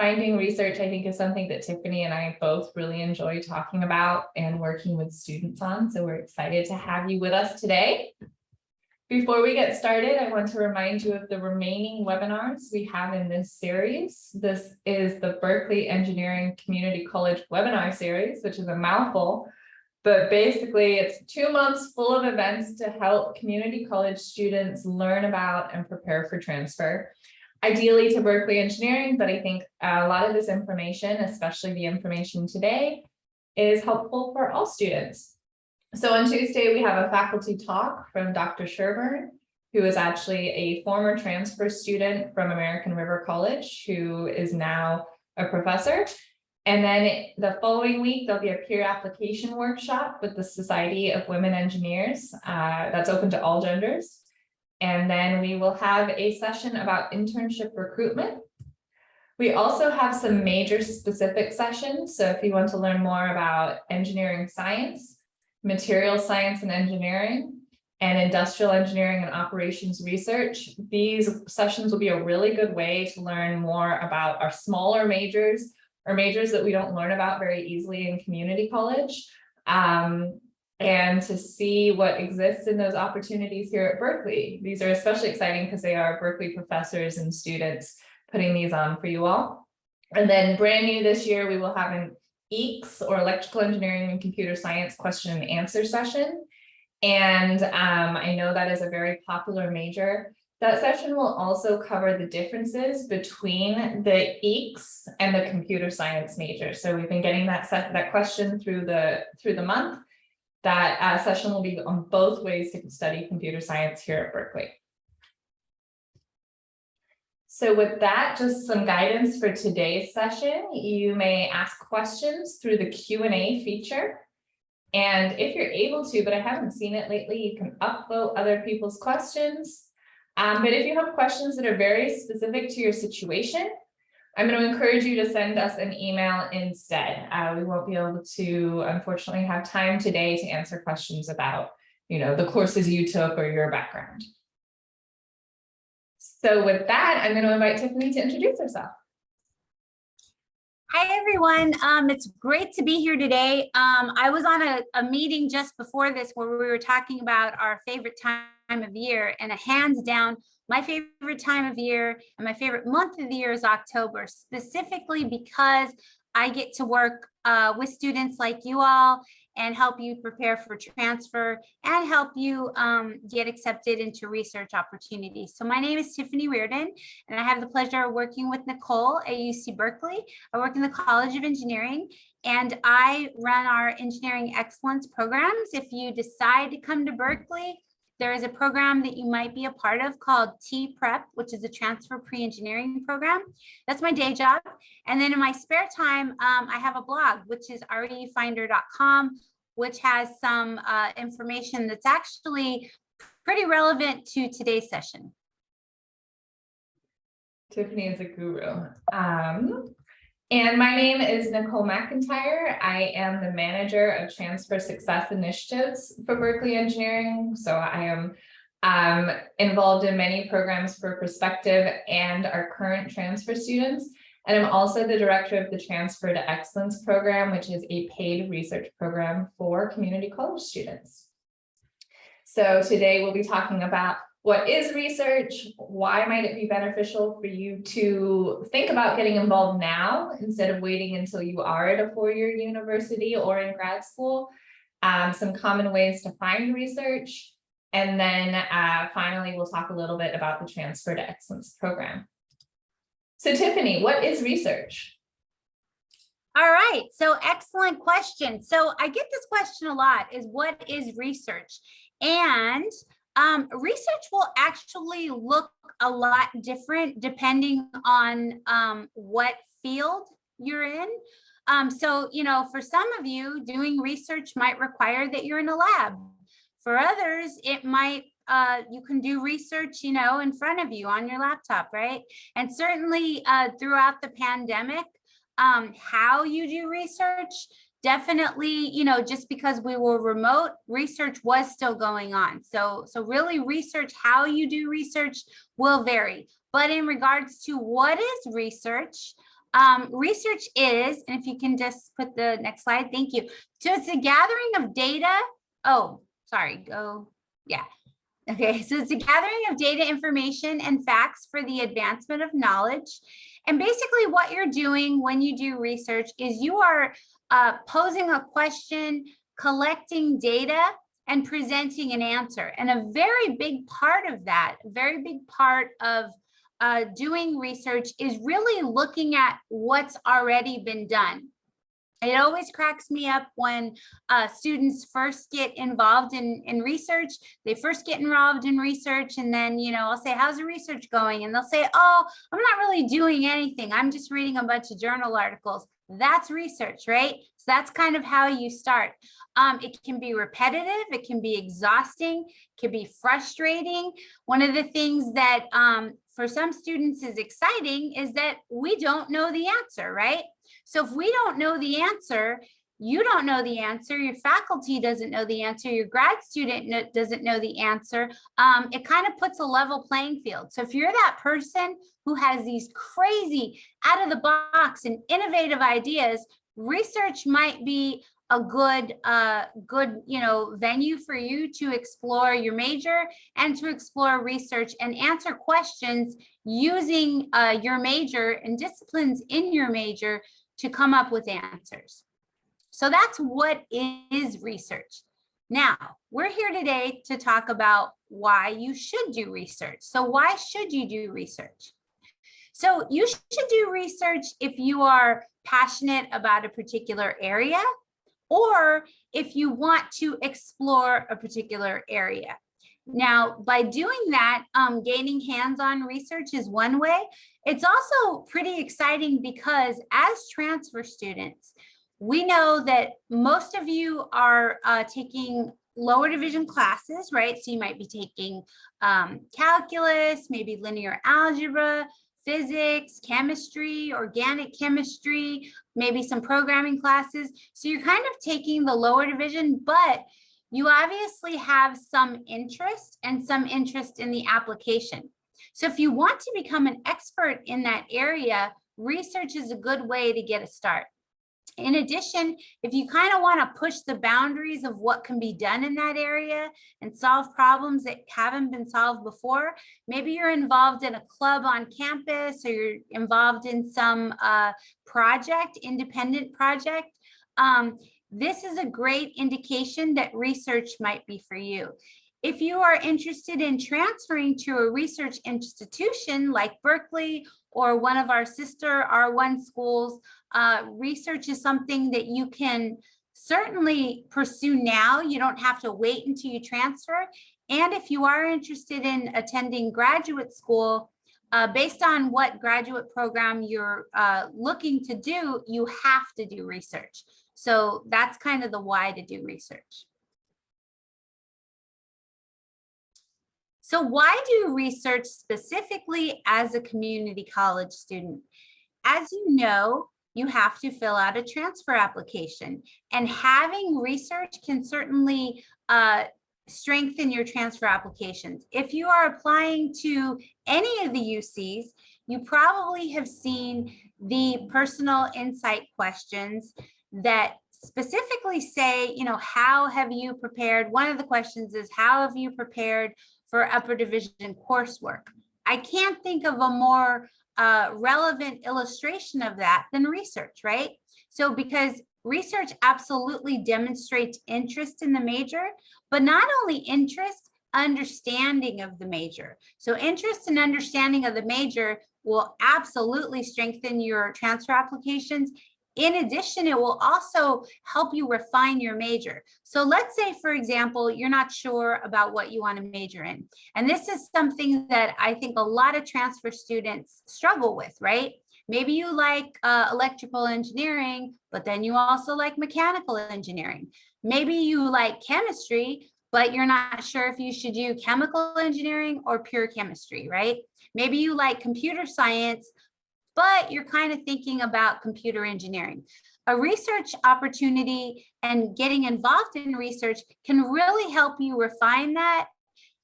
Finding research, I think, is something that Tiffany and I both really enjoy talking about and working with students on. So we're excited to have you with us today. Before we get started, I want to remind you of the remaining webinars we have in this series. This is the Berkeley Engineering Community College webinar series, which is a mouthful, but basically it's 2 months full of events to help community college students learn about and prepare for transfer. Ideally to Berkeley Engineering, but I think a lot of this information, especially the information today, is helpful for all students. So on Tuesday, we have a faculty talk from Dr. Sherburne, who is actually a former transfer student from American River College, who is now a professor. And then the following week, there'll be a peer application workshop with the Society of Women Engineers that's open to all genders. And then we will have a session about internship recruitment. We also have some major specific sessions. So if you want to learn more about engineering science, material science and engineering, and industrial engineering and operations research, these sessions will be a really good way to learn more about our smaller majors or majors that we don't learn about very easily in community college. And to see what exists in those opportunities here at Berkeley. These are especially exciting because they are Berkeley professors and students putting these on for you all. And then brand new this year, we will have an EECS or electrical engineering and computer science question and answer session. And I know that is a very popular major. That session will also cover the differences between the EECS and the computer science major. So we've been getting that question through the month. That session will be on both ways to study computer science here at Berkeley. So with that, just some guidance for today's session. You may ask questions through the Q&A feature. And if you're able to, but I haven't seen it lately, you can upvote other people's questions. But if you have questions that are very specific to your situation, I'm going to encourage you to send us an email instead. We won't be able to, unfortunately, have time today to answer questions about, the courses you took or your background. So with that, I'm going to invite Tiffany to introduce herself. Hi, everyone. It's great to be here today. I was on a meeting just before this where we were talking about our favorite time of year, and hands down, my favorite time of year and my favorite month of the year is October, specifically because I get to work with students like you all and help you prepare for transfer and help you get accepted into research opportunities. So my name is Tiffany Reardon, and I have the pleasure of working with Nicole at UC Berkeley. I work in the College of Engineering, and I run our engineering excellence programs. If you decide to come to Berkeley, there is a program that you might be a part of called T-Prep, which is a transfer pre-engineering program. That's my day job. And then in my spare time, I have a blog, which is refinder.com, which has some information that's actually pretty relevant to today's session. Tiffany is a guru. And my name is Nicole McIntyre. I am the manager of transfer success initiatives for Berkeley Engineering. So I am involved in many programs for prospective and our current transfer students. And I'm also the director of the Transfer to Excellence program, which is a paid research program for community college students. So today we'll be talking about what is research? Why might it be beneficial for you to think about getting involved now instead of waiting until you are at a four-year university or in grad school? Some common ways to find research. And then finally, we'll talk a little bit about the Transfer to Excellence program. So Tiffany, what is research? All right, so excellent question. So I get this question a lot, is what is research? And research will actually look a lot different depending on what field you're in. So, for some of you, doing research might require that you're in a lab. For others, it might, you can do research, in front of you on your laptop, right? And certainly throughout the pandemic, how you do research, definitely, just because we were remote, research was still going on. So really research, how you do research will vary. But in regards to what is research, Research is, and if you can just put the next slide, thank you. So it's a gathering of data. Oh, sorry, yeah. Okay, so it's a gathering of data, information, and facts for the advancement of knowledge. And basically what you're doing when you do research is you are posing a question, collecting data, and presenting an answer. And a very big part of that, very big part of doing research is really looking at what's already been done. It always cracks me up when students first get involved in research. They first get involved in research and then, I'll say, how's the research going? And they'll say, oh, I'm not really doing anything. I'm just reading a bunch of journal articles. That's research, right? So that's kind of how you start. It can be repetitive. It can be exhausting. It can be frustrating. One of the things that for some students is exciting is that we don't know the answer, right? So if we don't know the answer, you don't know the answer, your faculty doesn't know the answer, your grad student doesn't know the answer, it kind of puts a level playing field. So if you're that person who has these crazy out of the box and innovative ideas, research might be a good venue for you to explore your major and to explore research and answer questions using your major and disciplines in your major to come up with answers. So that's what is research. Now, we're here today to talk about why you should do research. So why should you do research? So you should do research if you are passionate about a particular area or if you want to explore a particular area. Now, by doing that, gaining hands-on research is one way. It's also pretty exciting because as transfer students, we know that most of you are taking lower division classes, right? So you might be taking calculus, maybe linear algebra, physics, chemistry, organic chemistry, maybe some programming classes. So you're kind of taking the lower division, but you obviously have some interest and some interest in the application. So if you want to become an expert in that area, research is a good way to get a start. In addition, if you kind of want to push the boundaries of what can be done in that area and solve problems that haven't been solved before, maybe you're involved in a club on campus or you're involved in some project, independent project, this is a great indication that research might be for you. If you are interested in transferring to a research institution like Berkeley or one of our sister R1 schools, research is something that you can certainly pursue now. You don't have to wait until you transfer. And if you are interested in attending graduate school, based on what graduate program you're looking to do, you have to do research. So that's kind of the why to do research. So why do research specifically as a community college student? As you know, you have to fill out a transfer application, and having research can certainly strengthen your transfer applications. If you are applying to any of the UCs, you probably have seen the personal insight questions that specifically say, how have you prepared? One of the questions is, how have you prepared for upper division coursework? I can't think of a more relevant illustration of that than research, right? So because research absolutely demonstrates interest in the major, but not only interest, understanding of the major. So interest and understanding of the major will absolutely strengthen your transfer applications. In addition, it will also help you refine your major. So let's say, for example, you're not sure about what you want to major in. And this is something that I think a lot of transfer students struggle with, right? Maybe you like electrical engineering, but then you also like mechanical engineering. Maybe you like chemistry, but you're not sure if you should do chemical engineering or pure chemistry, right? Maybe you like computer science, but you're kind of thinking about computer engineering. A research opportunity and getting involved in research can really help you refine that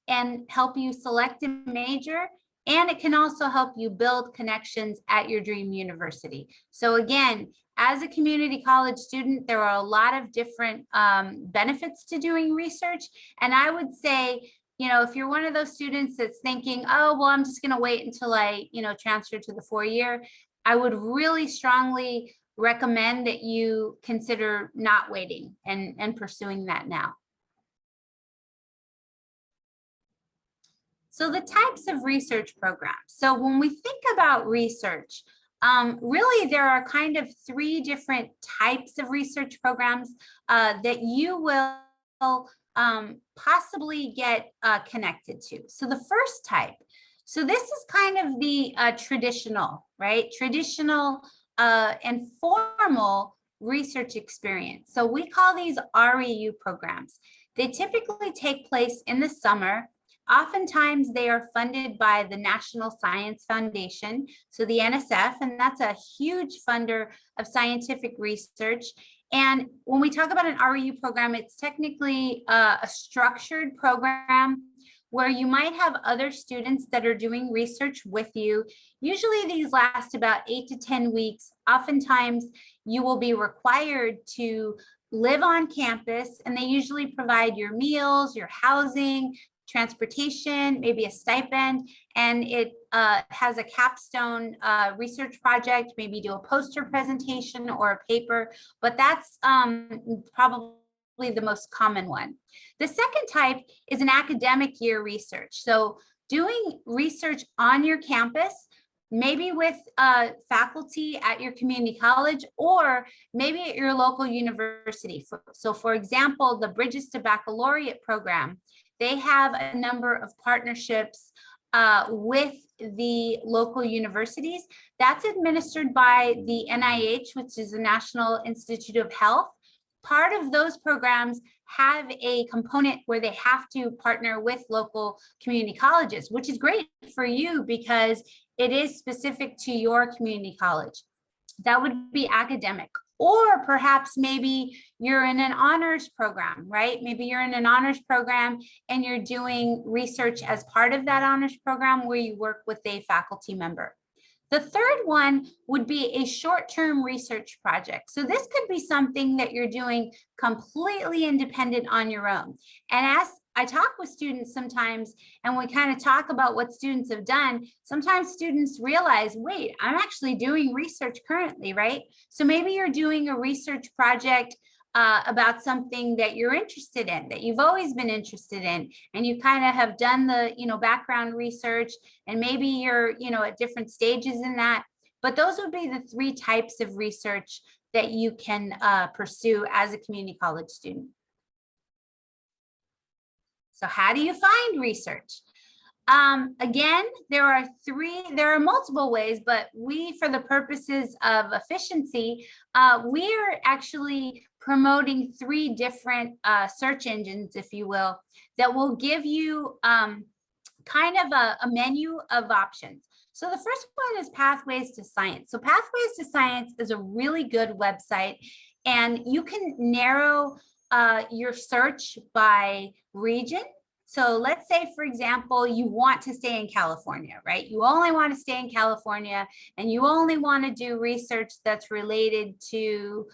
and help you select a major And it can also help you build connections at your dream university. So again, as a community college student, there are a lot of different benefits to doing research. And I would say, if you're one of those students that's thinking, oh, well, I'm just going to wait until I, transfer to the 4-year, I would really strongly recommend that you consider not waiting and pursuing that now. So the types of research programs. So when we think about research, really there are kind of 3 different types of research programs that you will possibly get connected to. So the first type, so this is kind of the traditional, right? Traditional and formal research experience. So we call these REU programs. They typically take place in the summer. Oftentimes they are funded by the National Science Foundation, so the NSF, and that's a huge funder of scientific research. And when we talk about an REU program, it's technically a structured program where you might have other students that are doing research with you. Usually these last about 8 to 10 weeks. Oftentimes you will be required to live on campus, and they usually provide your meals, your housing, transportation, maybe a stipend, and it has a capstone research project, maybe do a poster presentation or a paper, but that's probably the most common one. The second type is an academic year research. So doing research on your campus, maybe with faculty at your community college, or maybe at your local university. So for example, the Bridges to Baccalaureate program, they have a number of partnerships with the local universities. That's administered by the NIH, which is the National Institute of Health. Part of those programs have a component where they have to partner with local community colleges, which is great for you because it is specific to your community college. That would be academic. Or perhaps maybe you're in an honors program, right? Maybe you're in an honors program and you're doing research as part of that honors program where you work with a faculty member. The third one would be a short-term research project. So this could be something that you're doing completely independent on your own. And as I talk with students sometimes, and we kind of talk about what students have done, sometimes students realize, wait, I'm actually doing research currently, right? So maybe you're doing a research project about something that you're interested in, that you've always been interested in, and you kind of have done the, background research, and maybe you're, at different stages in that. But those would be the 3 types of research that you can pursue as a community college student. So how do you find research? Again, there are multiple ways, but for the purposes of efficiency, we are actually promoting 3 different search engines, if you will, that will give you kind of a menu of options. So the first one is Pathways to Science. So Pathways to Science is a really good website, and you can narrow your search by region. So let's say, for example, you want to stay in California, right? You only want to stay in California, and you only want to do research that's related to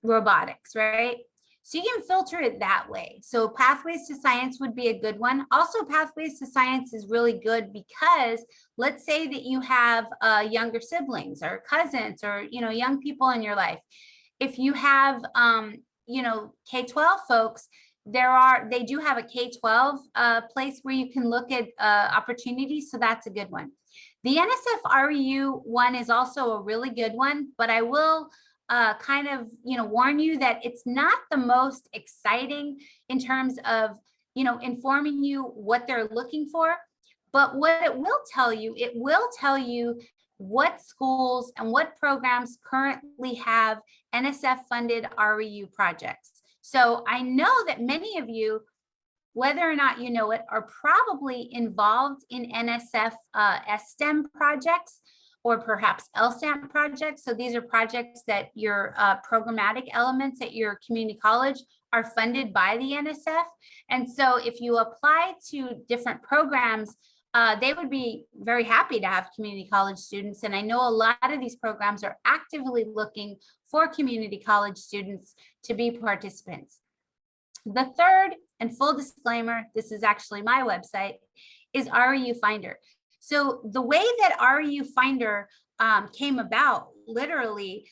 robotics, right? So you can filter it that way. So Pathways to Science would be a good one. Also, Pathways to Science is really good because let's say that you have younger siblings or cousins or, young people in your life. If you have, K-12 folks, they do have a K-12 place where you can look at opportunities. So that's a good one. The NSF REU one is also a really good one, but I will kind of, warn you that it's not the most exciting in terms of, informing you what they're looking for. But what it will tell you what schools and what programs currently have NSF funded REU projects. So I know that many of you, whether or not you know it, are probably involved in NSF STEM projects or perhaps LSAM projects. So these are projects that your programmatic elements at your community college are funded by the NSF. And so if you apply to different programs they would be very happy to have community college students. And I know a lot of these programs are actively looking for community college students to be participants. The third, and full disclaimer, this is actually my website, is REU Finder. So the way that REU Finder came about literally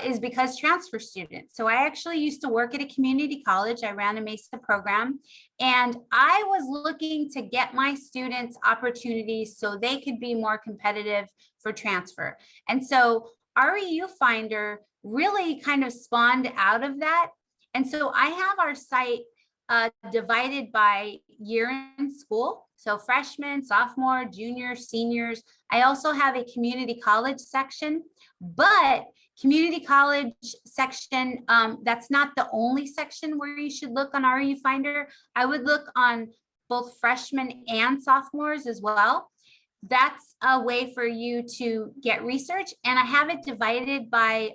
is because transfer students. So I actually used to work at a community college. I ran a MESA program, and I was looking to get my students opportunities so they could be more competitive for transfer. And so REU Finder really kind of spawned out of that. And so I have our site divided by year in school. So freshmen, sophomore, juniors, seniors. I also have a community college section, but community college section, that's not the only section where you should look on REU Finder. I would look on both freshmen and sophomores as well. That's a way for you to get research, and I have it divided by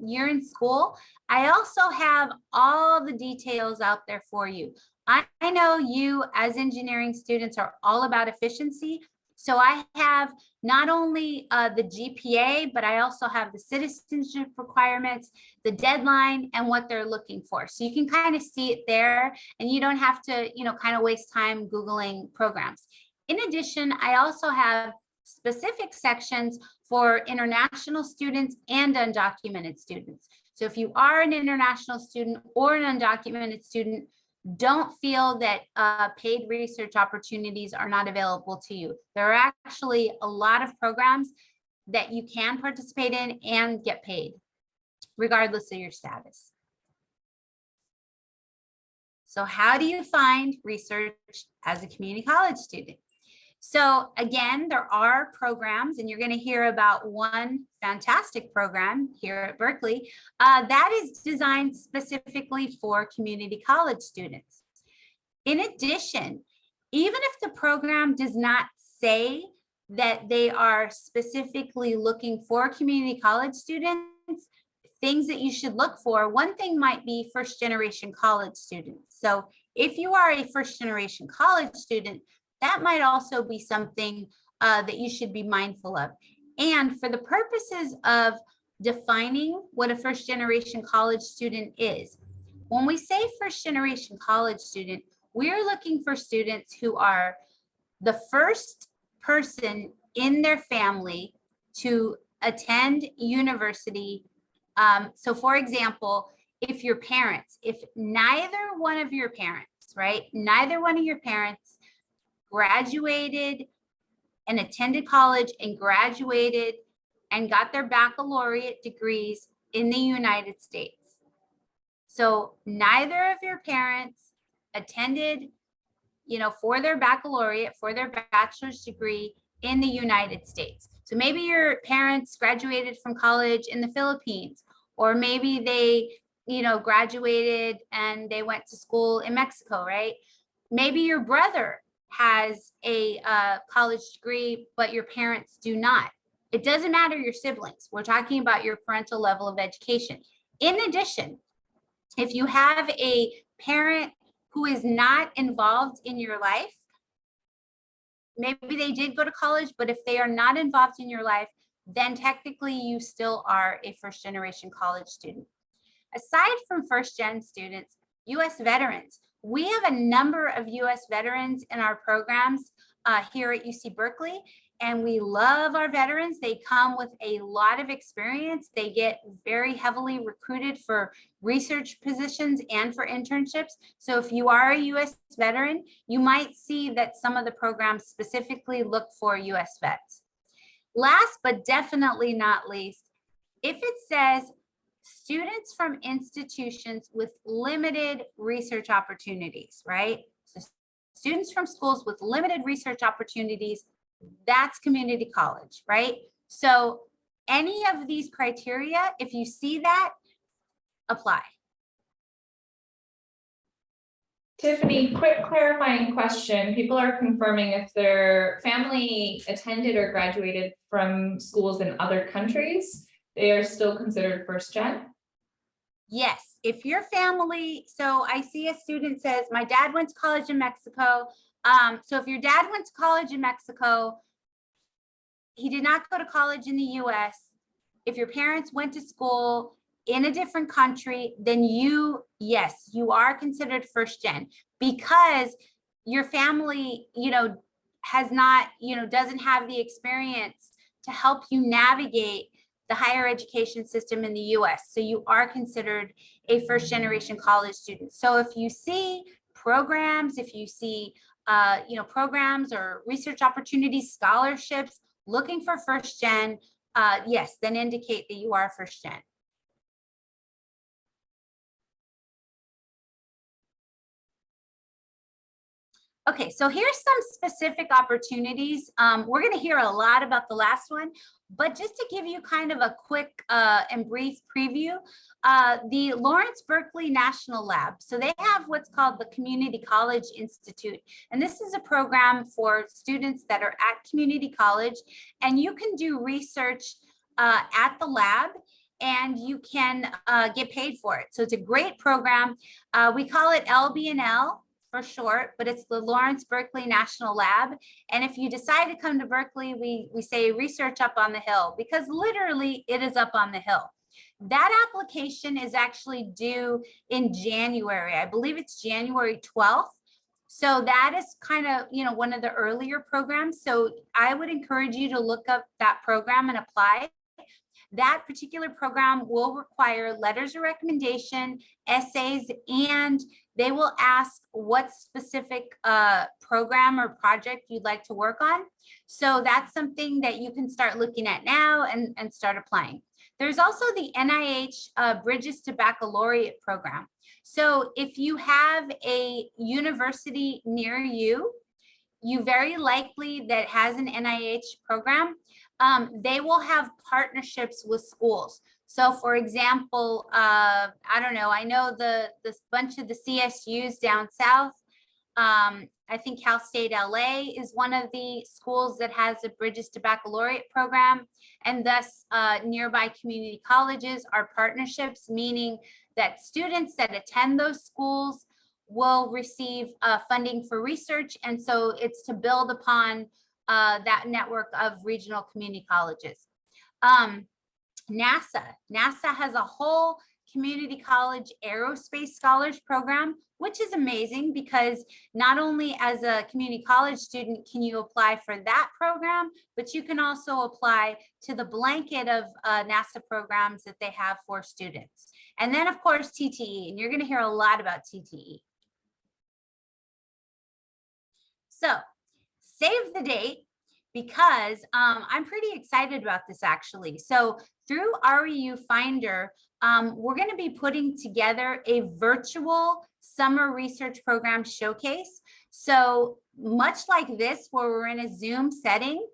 year in school. I also have all the details out there for you. I know you as engineering students are all about efficiency. So I have not only the GPA, but I also have the citizenship requirements, the deadline, and what they're looking for. So you can kind of see it there, and you don't have to, kind of waste time Googling programs. In addition, I also have specific sections for international students and undocumented students. So if you are an international student or an undocumented student, don't feel that paid research opportunities are not available to you. There are actually a lot of programs that you can participate in and get paid, regardless of your status. So how do you find research as a community college student? So again, there are programs, and you're going to hear about one fantastic program here at Berkeley that is designed specifically for community college students. In addition, even if the program does not say that they are specifically looking for community college students, things that you should look for, one thing might be first generation college students. So if you are a first generation college student, that might also be something that you should be mindful of. And for the purposes of defining what a first generation college student is, when we say first generation college student, we're looking for students who are the first person in their family to attend university. So for example, if neither one of your parents graduated and attended college and graduated and got their baccalaureate degrees in the United States. So neither of your parents attended, for their baccalaureate, for their bachelor's degree in the United States. So maybe your parents graduated from college in the Philippines, or maybe they, graduated and they went to school in Mexico, right? Maybe your brother has a college degree, but your parents do not. It doesn't matter your siblings. We're talking about your parental level of education. In addition, if you have a parent who is not involved in your life, maybe they did go to college, but if they are not involved in your life, then technically you still are a first generation college student. Aside from first gen students, US veterans, we have a number of US veterans in our programs here at UC Berkeley, and we love our veterans. They come with a lot of experience. They get very heavily recruited for research positions and for internships. So if you are a US veteran, you might see that some of the programs specifically look for US vets. Last but definitely not least, if it says students from institutions with limited research opportunities, right? So students from schools with limited research opportunities, that's community college, right? So any of these criteria, if you see that, apply. Tiffany, quick clarifying question. People are confirming if their family attended or graduated from schools in other countries, they are still considered first gen? Yes, if your family, so I see a student says, my dad went to college in Mexico, So if your dad went to college in Mexico, he did not go to college in the US. If your parents went to school in a different country, then yes, you are considered first gen, because your family, has not, doesn't have the experience to help you navigate the higher education system in the US. So you are considered a first generation college student. So if you see programs, if you see programs or research opportunities, scholarships, looking for first gen, yes, then indicate that you are first gen. Okay, so here's some specific opportunities. We're going to hear a lot about the last one, but just to give you kind of a quick and brief preview, the Lawrence Berkeley National Lab. So they have what's called the Community College Institute. And this is a program for students that are at community college, and you can do research at the lab, and you can get paid for it. So it's a great program. We call it LB&L for short, but it's the Lawrence Berkeley National Lab. And if you decide to come to Berkeley, we say research up on the hill, because literally it is up on the hill. That application is actually due in January. I believe it's January 12th. So that is kind of, one of the earlier programs. So I would encourage you to look up that program and apply. That particular program will require letters of recommendation, essays, and they will ask what specific program or project you'd like to work on. So that's something that you can start looking at now and start applying. There's also the NIH Bridges to Baccalaureate program. So if you have a university near you, very likely that has an NIH program, they will have partnerships with schools. So for example, I don't know, I know this bunch of the CSUs down south. I think Cal State LA is one of the schools that has a Bridges to Baccalaureate program, and thus nearby community colleges are partnerships, meaning that students that attend those schools will receive funding for research. And so it's to build upon that network of regional community colleges. NASA has a whole community college aerospace scholars program, which is amazing, because not only as a community college student can you apply for that program, but you can also apply to the blanket of NASA programs that they have for students. And then of course, TTE, and you're going to hear a lot about TTE. So save the date, because I'm pretty excited about this actually. So through REU Finder, we're going to be putting together a virtual summer research program showcase. So much like this, where we're in a Zoom setting,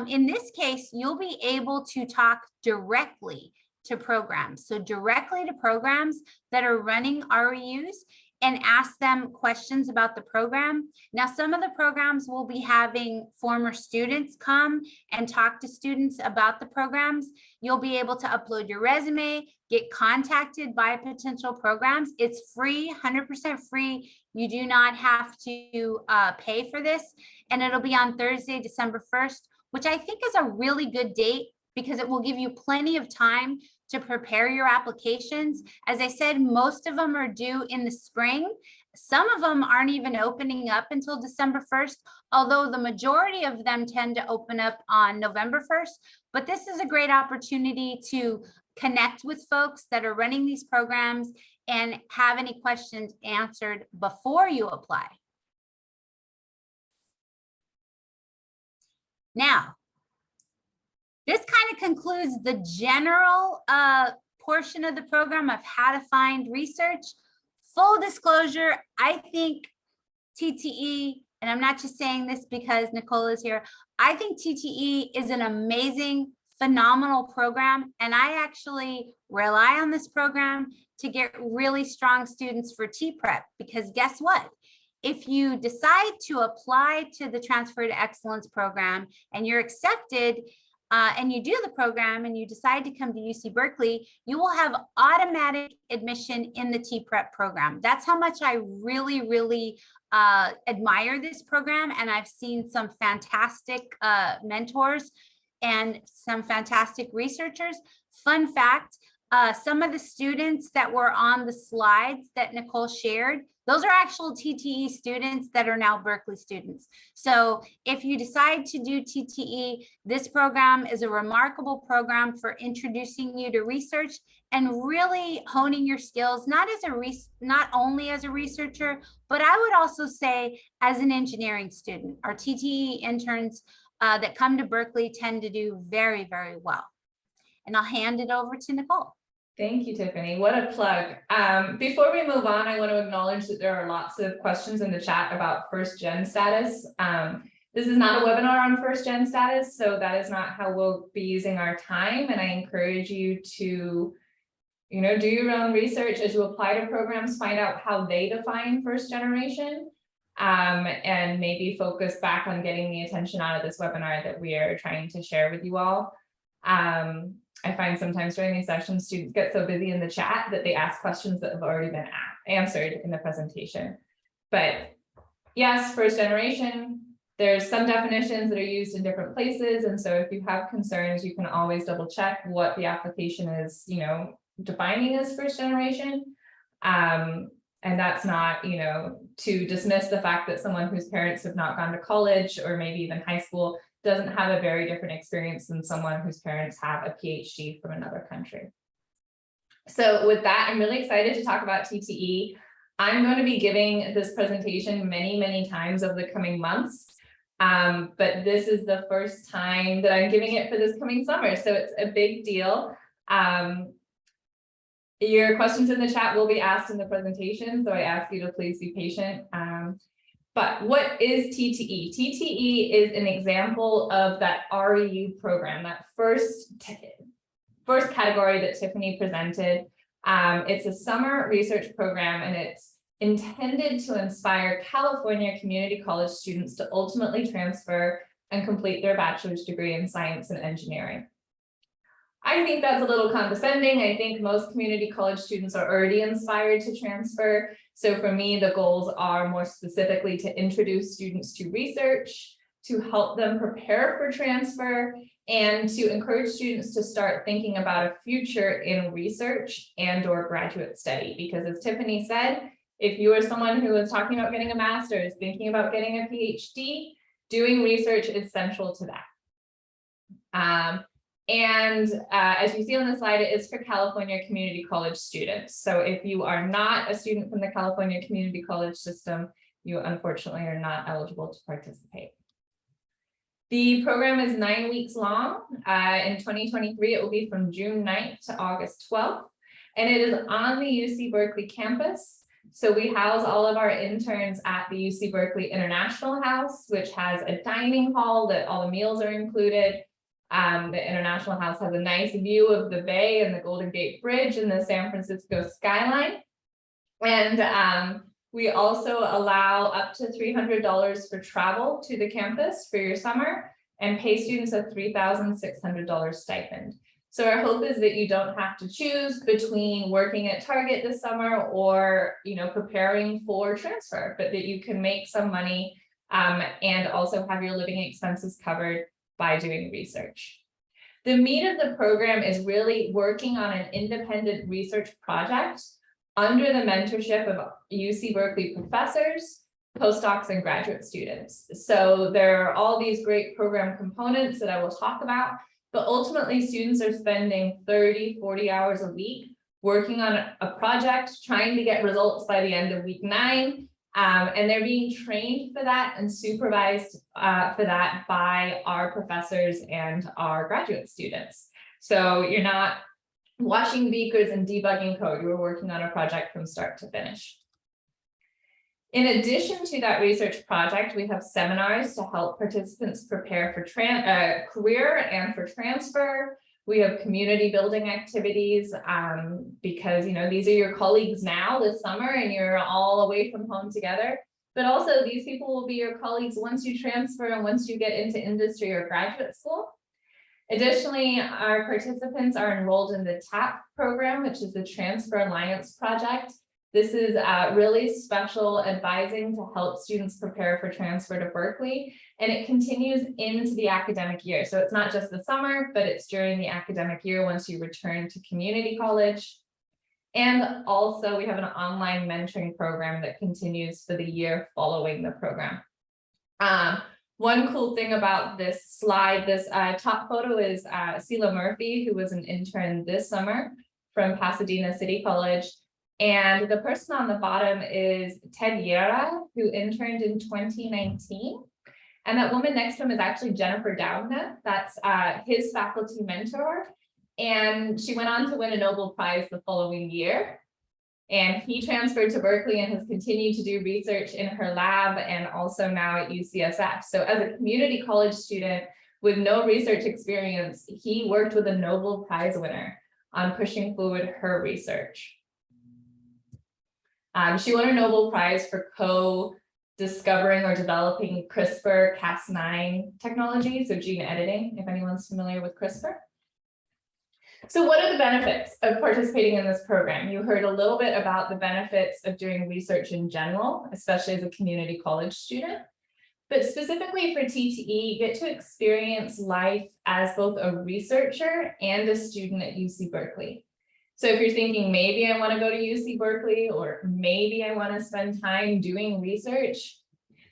in this case, you'll be able to talk directly to programs. So directly to programs that are running REUs, and ask them questions about the program. Now, some of the programs will be having former students come and talk to students about the programs. You'll be able to upload your resume, get contacted by potential programs. It's free, 100% free. You do not have to pay for this. And it'll be on Thursday, December 1st, which I think is a really good date, because it will give you plenty of time to prepare your applications. As I said, most of them are due in the spring. Some of them aren't even opening up until December 1st, although the majority of them tend to open up on November 1st. But this is a great opportunity to connect with folks that are running these programs and have any questions answered before you apply. Now, this kind of concludes the general portion of the program of how to find research. Full disclosure, I think TTE, and I'm not just saying this because Nicole is here, I think TTE is an amazing, phenomenal program. And I actually rely on this program to get really strong students for T-Prep, because guess what? If you decide to apply to the Transfer to Excellence program and you're accepted, and you do the program and you decide to come to UC Berkeley, you will have automatic admission in the T-Prep program. That's how much I really, really admire this program. And I've seen some fantastic mentors and some fantastic researchers. Fun fact, some of the students that were on the slides that Nicole shared, those are actual TTE students that are now Berkeley students. So if you decide to do TTE, this program is a remarkable program for introducing you to research and really honing your skills, not only as a researcher, but I would also say as an engineering student. Our TTE interns that come to Berkeley tend to do very, very well. And I'll hand it over to Nicole. Thank you, Tiffany. What a plug. Before we move on, I want to acknowledge that there are lots of questions in the chat about first gen status. This is not a webinar on first gen status, so that is not how we'll be using our time. And I encourage you to, do your own research as you apply to programs, find out how they define first generation, and maybe focus back on getting the attention out of this webinar that we are trying to share with you all. I find sometimes during these sessions, students get so busy in the chat that they ask questions that have already been answered in the presentation. But yes, first generation, there's some definitions that are used in different places. And so if you have concerns, you can always double check what the application is, defining as first generation. And that's not, to dismiss the fact that someone whose parents have not gone to college or maybe even high school doesn't have a very different experience than someone whose parents have a PhD from another country. So with that, I'm really excited to talk about TTE. I'm going to be giving this presentation many, many times over the coming months, but this is the first time that I'm giving it for this coming summer, so it's a big deal. Your questions in the chat will be asked in the presentation, so I ask you to please be patient. But what is TTE? TTE is an example of that REU program, that first category that Tiffany presented. It's a summer research program, and it's intended to inspire California community college students to ultimately transfer and complete their bachelor's degree in science and engineering. I think that's a little condescending. I think most community college students are already inspired to transfer. So for me, the goals are more specifically to introduce students to research, to help them prepare for transfer, and to encourage students to start thinking about a future in research and/or graduate study. Because as Tiffany said, if you are someone who is talking about getting a master's, thinking about getting a PhD, doing research is central to that. As you see on the slide, it is for California community college students. So if you are not a student from the California community college system, you unfortunately are not eligible to participate. The program is 9 weeks long. In 2023, it will be from June 9th to August 12th, and it is on the UC Berkeley campus. So we house all of our interns at the UC Berkeley International House, which has a dining hall that all the meals are included. The International House has a nice view of the bay and the Golden Gate Bridge and the San Francisco skyline. And we also allow up to $300 for travel to the campus for your summer and pay students a $3,600 stipend. So our hope is that you don't have to choose between working at Target this summer or, preparing for transfer, but that you can make some money and also have your living expenses covered by doing research. The meat of the program is really working on an independent research project under the mentorship of UC Berkeley professors, postdocs, and graduate students. So there are all these great program components that I will talk about, but ultimately students are spending 30, 40 hours a week working on a project, trying to get results by the end of week 9. And they're being trained for that and supervised for that by our professors and our graduate students. So you're not washing beakers and debugging code, you're working on a project from start to finish. In addition to that research project, we have seminars to help participants prepare for career and for transfer. We have community building activities because, these are your colleagues now this summer and you're all away from home together. But also these people will be your colleagues once you transfer and once you get into industry or graduate school. Additionally, our participants are enrolled in the TAP program, which is the Transfer Alliance Project. This is really special advising to help students prepare for transfer to Berkeley, and it continues into the academic year. So it's not just the summer, but it's during the academic year once you return to community college. And also we have an online mentoring program that continues for the year following the program. One cool thing about this slide, this top photo is Sela Murphy, who was an intern this summer from Pasadena City College. And the person on the bottom is Ted Yera, who interned in 2019. And that woman next to him is actually Jennifer Doudna. That's his faculty mentor. And she went on to win a Nobel Prize the following year. And he transferred to Berkeley and has continued to do research in her lab and also now at UCSF. So as a community college student with no research experience, he worked with a Nobel Prize winner on pushing forward her research. She won a Nobel Prize for co-discovering or developing CRISPR-Cas9 technology, so gene editing, if anyone's familiar with CRISPR. So what are the benefits of participating in this program? You heard a little bit about the benefits of doing research in general, especially as a community college student. But specifically for TTE, you get to experience life as both a researcher and a student at UC Berkeley. So if you're thinking, maybe I want to go to UC Berkeley, or maybe I want to spend time doing research,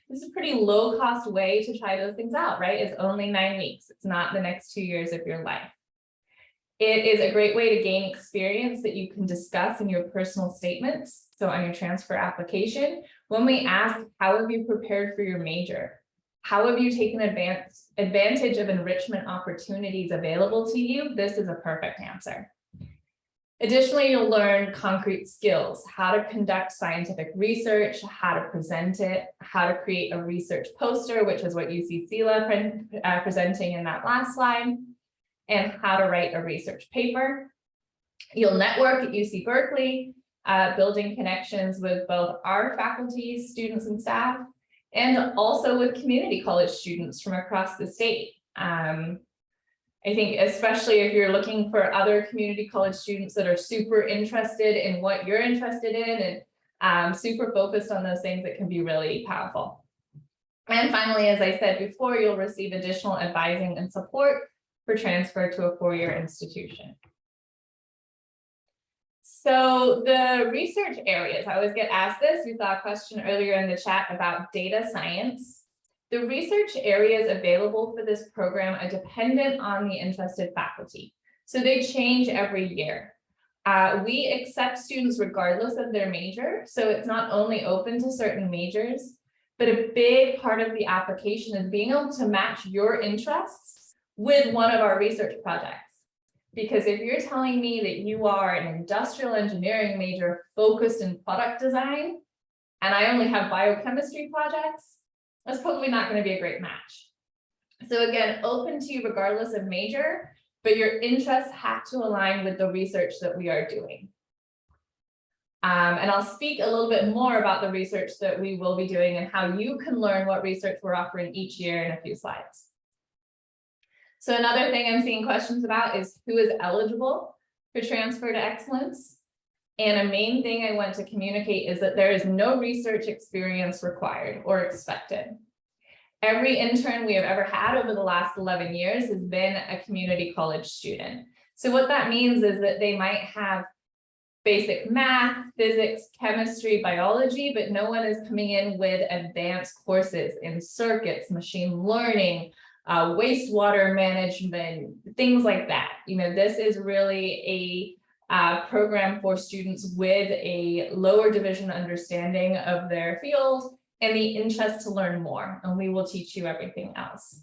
this is a pretty low cost way to try those things out, right? It's only 9 weeks. It's not the next 2 years of your life. It is a great way to gain experience that you can discuss in your personal statements. So on your transfer application, when we ask, how have you prepared for your major? How have you taken advantage of enrichment opportunities available to you? This is a perfect answer. Additionally, you'll learn concrete skills, how to conduct scientific research, how to present it, how to create a research poster, which is what you see Sela presenting in that last slide, and how to write a research paper. You'll network at UC Berkeley, building connections with both our faculty, students, and staff, and also with community college students from across the state. I think especially if you're looking for other community college students that are super interested in what you're interested in and super focused on those things, it can be really powerful. And finally, as I said before, you'll receive additional advising and support for transfer to a four-year institution. So the research areas, I always get asked this. We saw a question earlier in the chat about data science. The research areas available for this program are dependent on the interested faculty. So they change every year. We accept students regardless of their major. So it's not only open to certain majors, but a big part of the application is being able to match your interests with one of our research projects. Because if you're telling me that you are an industrial engineering major focused in product design, and I only have biochemistry projects, that's probably not going to be a great match. So again, open to you regardless of major, but your interests have to align with the research that we are doing. And I'll speak a little bit more about the research that we will be doing and how you can learn what research we're offering each year in a few slides. So another thing I'm seeing questions about is who is eligible for transfer to excellence. And a main thing I want to communicate is that there is no research experience required or expected. Every intern we have ever had over the last 11 years has been a community college student. So what that means is that they might have basic math, physics, chemistry, biology, but no one is coming in with advanced courses in circuits, machine learning, wastewater management, things like that. You know, this is really a program for students with a lower division understanding of their field and the interest to learn more, and we will teach you everything else.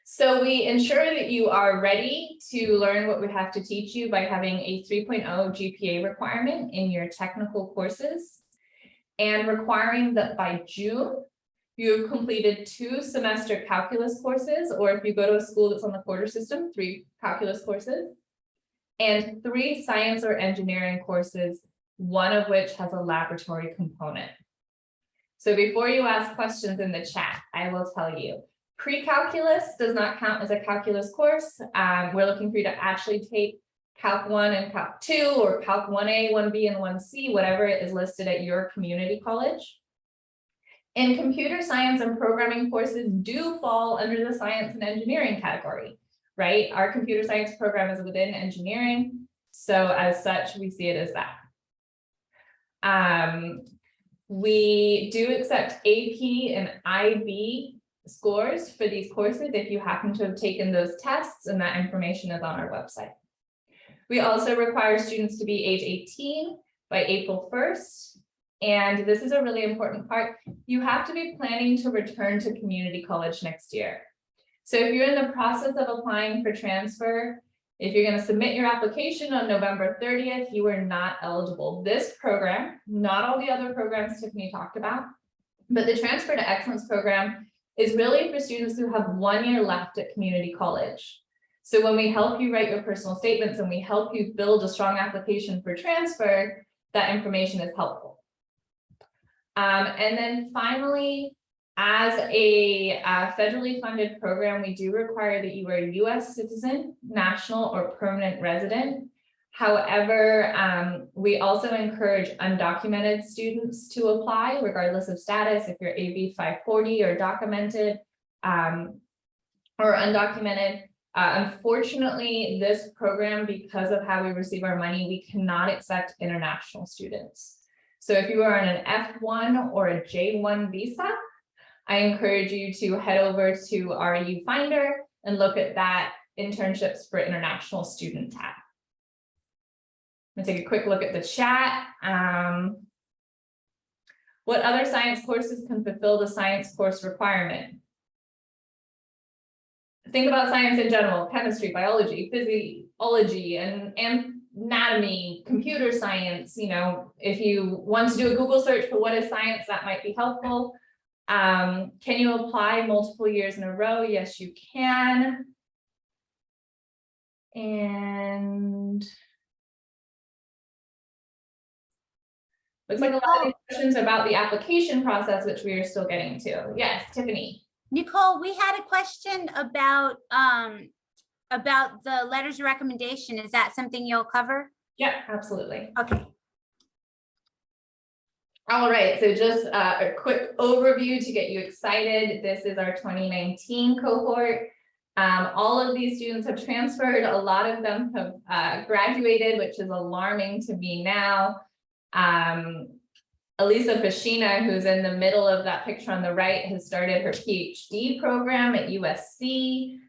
So we ensure that you are ready to learn what we have to teach you by having a 3.0 GPA requirement in your technical courses and requiring that by June, you have completed 2 semester calculus courses, or if you go to a school that's on the quarter system, 3 calculus courses, and 3 science or engineering courses, one of which has a laboratory component. So before you ask questions in the chat, I will tell you, Pre-calculus does not count as a calculus course. We're looking for you to actually take Calc 1 and Calc 2, or Calc 1A, 1B, and 1C, whatever it is listed at your community college. And computer science and programming courses do fall under the science and engineering category, right? Our computer science program is within engineering, so as such, we see it as that. We do accept AP and IB scores for these courses if you happen to have taken those tests, and that information is on our website. We also require students to be age 18 by April 1st. And this is a really important part. You have to be planning to return to community college next year. So if you're in the process of applying for transfer, if you're going to submit your application on November 30th, you are not eligible. This program, not all the other programs Tiffany talked about, but the Transfer to Excellence program is really for students who have 1 year left at community college. So when we help you write your personal statements and we help you build a strong application for transfer, that information is helpful. And then finally, as a federally funded program, we do require that you are a US citizen, national, or permanent resident. However, we also encourage undocumented students to apply regardless of status. If you're AB 540 or documented or undocumented. Unfortunately, this program, because of how we receive our money, we cannot accept international students. So if you are on an F1 or a J1 visa, I encourage you to head over to our Finder and look at that Internships for International Student tab. I'm gonna take a quick look at the chat. What other science courses can fulfill the science course requirement? Think about science in general: chemistry, biology, physiology, and anatomy, computer science. You know, if you want to do a Google search for what is science, that might be helpful. Can you apply multiple years in a row? Yes, you can. And looks like a lot of these questions about the application process, which we are still getting to. Yes, Tiffany. Nicole, we had a question about the letters of recommendation. Is that something you'll cover? Yeah, absolutely. Okay. All right, so just a quick overview to get you excited. This is our 2019 cohort. All of these students have transferred. A lot of them have graduated, which is alarming to me now. Elisa Pashina, who's in the middle of that picture on the right, has started her PhD program at USC.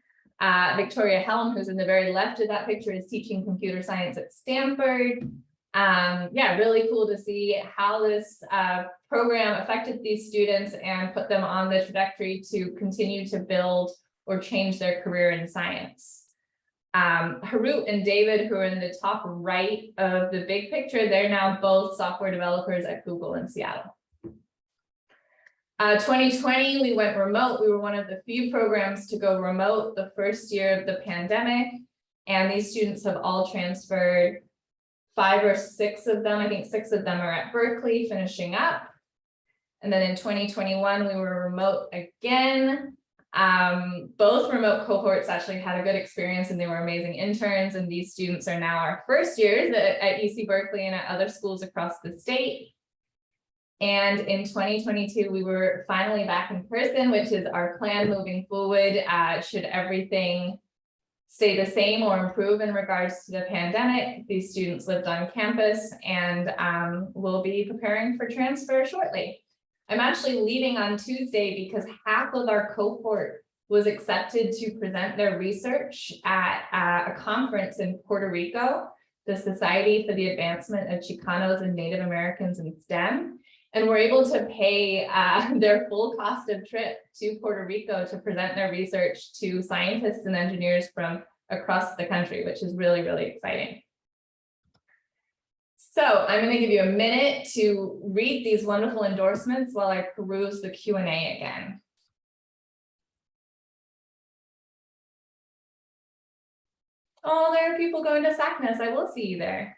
Victoria Helm, who's in the very left of that picture, is teaching computer science at Stanford. Yeah, really cool to see how this program affected these students and put them on the trajectory to continue to build or change their career in science. Harut and David, who are in the top right of the big picture, they're now both software developers at Google in Seattle. 2020, we went remote. We were one of the few programs to go remote the first year of the pandemic, and these students have all transferred. 5 or 6 of them, I think 6 of them are at Berkeley finishing up. And then in 2021, we were remote again. Both remote cohorts actually had a good experience and they were amazing interns, and these students are now our first years at UC Berkeley and at other schools across the state. And in 2022, we were finally back in person, which is our plan moving forward. Should everything stay the same or improve in regards to the pandemic, these students lived on campus and will be preparing for transfer shortly. I'm actually leaving on Tuesday because half of our cohort was accepted to present their research at a conference in Puerto Rico, the Society for the Advancement of Chicanos and Native Americans in STEM. And we're able to pay their full cost of trip to Puerto Rico to present their research to scientists and engineers from across the country, which is really, really exciting. So I'm going to give you a minute to read these wonderful endorsements while I peruse the Q&A again. Oh, there are people going to SACNAS. I will see you there.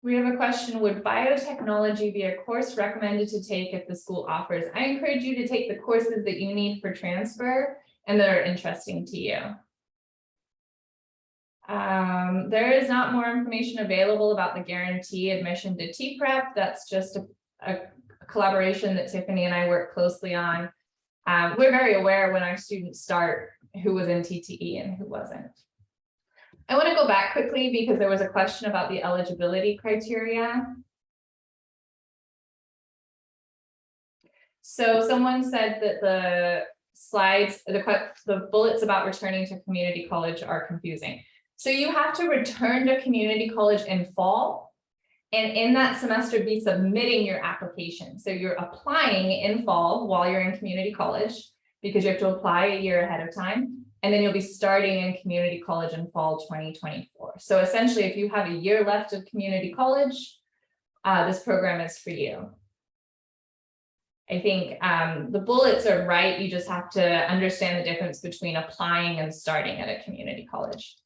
We have a question, would biotechnology be a course recommended to take if the school offers? I encourage you to take the courses that you need for transfer and that are interesting to you. There is not more information available about the guarantee admission to T-Prep. That's just a collaboration that Tiffany and I work closely on. We're very aware when our students start who was in TTE and who wasn't. I want to go back quickly because there was a question about the eligibility criteria. So someone said that the slides, the bullets about returning to community college are confusing. So you have to return to community college in fall, and in that semester be submitting your application. So you're applying in fall while you're in community college, because you have to apply a year ahead of time. And then you'll be starting in community college in fall 2024. So essentially, if you have a year left of community college, this program is for you. I think the bullets are right. You just have to understand the difference between applying and starting at a community college.